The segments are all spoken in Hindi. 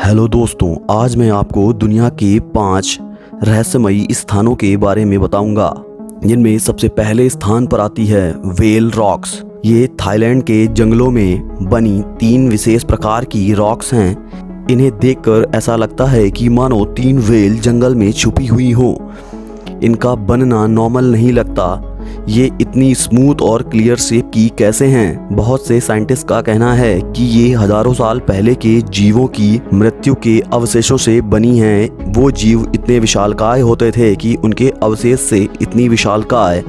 हेलो दोस्तों, आज मैं आपको दुनिया के 5 रहस्यमयी स्थानों के बारे में बताऊंगा, जिनमें सबसे पहले स्थान पर आती है व्हेल रॉक्स। ये थाईलैंड के जंगलों में बनी 3 विशेष प्रकार की रॉक्स हैं। इन्हें देखकर ऐसा लगता है कि मानो 3 व्हेल जंगल में छुपी हुई हो। इनका बनना नॉर्मल नहीं लगता। ये इतनी स्मूथ और क्लियर शेप की कैसे हैं? बहुत से साइंटिस्ट का कहना है कि ये हजारों साल पहले के जीवों की मृत्यु के अवशेषों से बनी हैं। वो जीव इतने विशालकाय होते थे कि उनके अवशेष से इतनी विशालकाय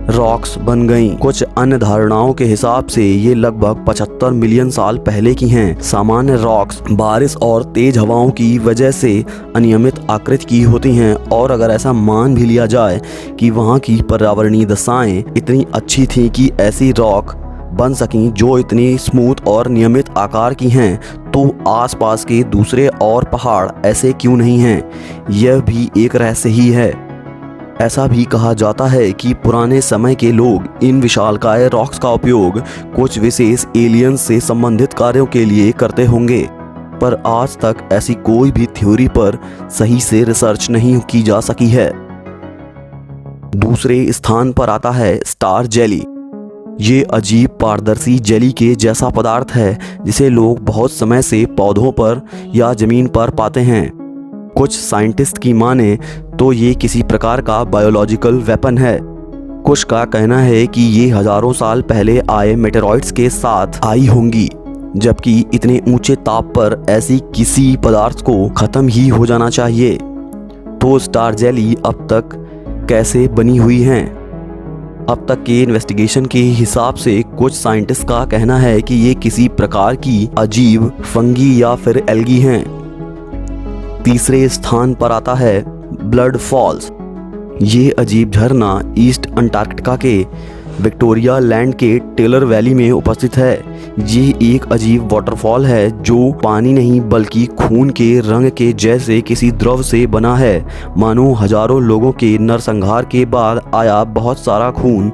रॉक्स बन गईं। कुछ अन्य धारणाओं के हिसाब से ये लगभग 75 मिलियन साल पहले की हैं। सामान्य रॉक्स बारिश और तेज हवाओं की वजह से अनियमित आकृति की होती हैं, और अगर ऐसा मान भी लिया जाए कि वहाँ की पर्यावरणीय दशाएं इतनी अच्छी थीं कि ऐसी रॉक बन सकीं जो इतनी स्मूथ और नियमित आकार की हैं, तो आसपास के दूसरे और पहाड़ ऐसे क्यों नहीं हैं? यह भी एक रहस्य ही है। ऐसा भी कहा जाता है कि पुराने समय के लोग इन विशालकाय रॉक्स का उपयोग कुछ विशेष एलियंस से संबंधित कार्यों के लिए करते होंगे, पर आज तक ऐसी कोई भी थ्योरी पर सही से रिसर्च नहीं की जा सकी है। दूसरे स्थान पर आता है स्टार जेली। ये अजीब पारदर्शी जेली के जैसा पदार्थ है जिसे लोग बहुत समय से पौधों पर या जमीन पर पाते हैं। कुछ साइंटिस्ट की माने तो ये किसी प्रकार का बायोलॉजिकल वेपन है। कुछ का कहना है कि ये हजारों साल पहले आए मेटेरॉइड्स के साथ आई होंगी, जबकि इतने ऊंचे ताप पर ऐसी किसी पदार्थ को खत्म ही हो जाना चाहिए। तो स्टार जेली अब तक कैसे बनी हुई हैं? अब तक के इन्वेस्टिगेशन के हिसाब से कुछ साइंटिस्ट का कहना है कि ये किसी प्रकार की अजीब फंगी या फिर एल्गी हैं। तीसरे स्थान पर आता है ब्लड फॉल्स। ये अजीब झरना ईस्ट अंटार्कटिका के विक्टोरिया लैंड के टेलर वैली में उपस्थित है। ये एक अजीब वाटरफॉल है जो पानी नहीं बल्कि खून के रंग के जैसे किसी द्रव से बना है, मानो हजारों लोगों के नरसंहार के बाद आया बहुत सारा खून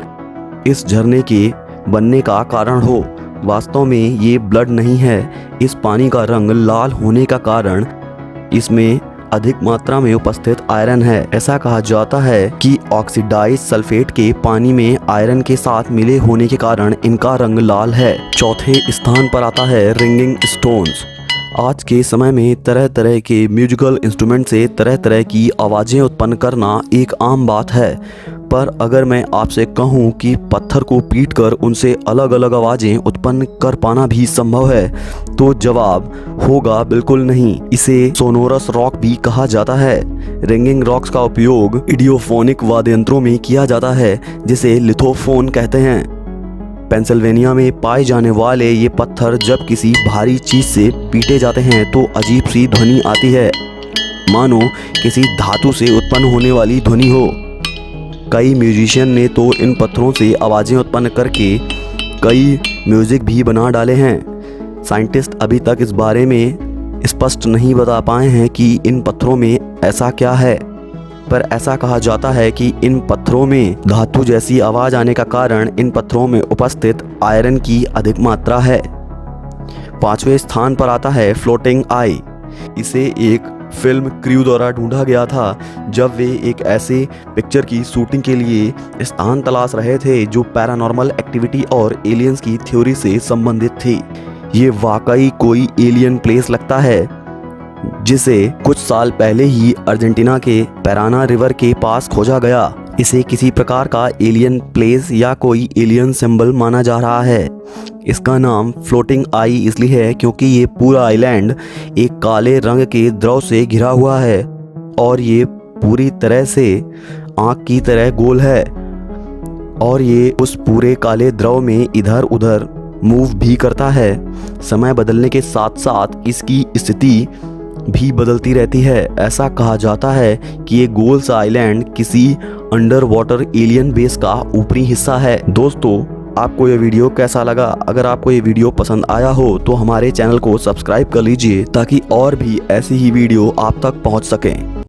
इस झरने के बनने का कारण हो। वास्तव में ये ब्लड नहीं है। इस पानी का रंग लाल होने का कारण इसमें अधिक मात्रा में उपस्थित आयरन है। ऐसा कहा जाता है कि ऑक्सीडाइज्ड सल्फेट के पानी में आयरन के साथ मिले होने के कारण इनका रंग लाल है। चौथे स्थान पर आता है रिंगिंग स्टोन्स। आज के समय में तरह तरह के म्यूजिकल इंस्ट्रूमेंट से तरह तरह की आवाज़ें उत्पन्न करना एक आम बात है, पर अगर मैं आपसे कहूं कि पत्थर को पीटकर उनसे अलग अलग आवाज़ें उत्पन्न कर पाना भी संभव है, तो जवाब होगा बिल्कुल नहीं। इसे सोनोरस रॉक भी कहा जाता है। रिंगिंग रॉक्स का उपयोग इडियोफोनिक वाद्य यंत्रों में किया जाता है, जिसे लिथोफोन कहते हैं। पेंसिल्वेनिया में पाए जाने वाले ये पत्थर जब किसी भारी चीज से पीटे जाते हैं तो अजीब सी ध्वनि आती है, मानो किसी धातु से उत्पन्न होने वाली ध्वनि हो। कई म्यूजिशियन ने तो इन पत्थरों से आवाज़ें उत्पन्न करके कई म्यूजिक भी बना डाले हैं। साइंटिस्ट अभी तक इस बारे में स्पष्ट नहीं बता पाए हैं कि इन पत्थरों में ऐसा क्या है, पर ऐसा कहा जाता है कि इन पत्थरों में धातु जैसी आवाज़ आने का कारण इन पत्थरों में उपस्थित आयरन की अधिक मात्रा है। 5वें स्थान पर आता है फ्लोटिंग आई। इसे एक फिल्म क्रू द्वारा ढूंढा गया था जब वे एक ऐसे पिक्चर की शूटिंग के लिए स्थान तलाश रहे थे जो पैरानॉर्मल एक्टिविटी और एलियंस की थ्योरी से संबंधित थी। ये वाकई कोई एलियन प्लेस लगता है, जिसे कुछ साल पहले ही अर्जेंटीना के पैराना रिवर के पास खोजा गया। इसे किसी प्रकार का एलियन प्लेस या कोई एलियन सिंबल माना जा रहा है। इसका नाम फ्लोटिंग आई इसलिए है क्योंकि ये पूरा आइलैंड एक काले रंग के द्रव से घिरा हुआ है, और ये पूरी तरह से आँख की तरह गोल है, और ये उस पूरे काले द्रव में इधर उधर मूव भी करता है। समय बदलने के साथ साथ इसकी स्थिति भी बदलती रहती है। ऐसा कहा जाता है कि ये गोल सा आइलैंड किसी अंडर वाटर एलियन बेस का ऊपरी हिस्सा है। दोस्तों, आपको ये वीडियो कैसा लगा? अगर आपको ये वीडियो पसंद आया हो तो हमारे चैनल को सब्सक्राइब कर लीजिए ताकि और भी ऐसी ही वीडियो आप तक पहुंच सकें।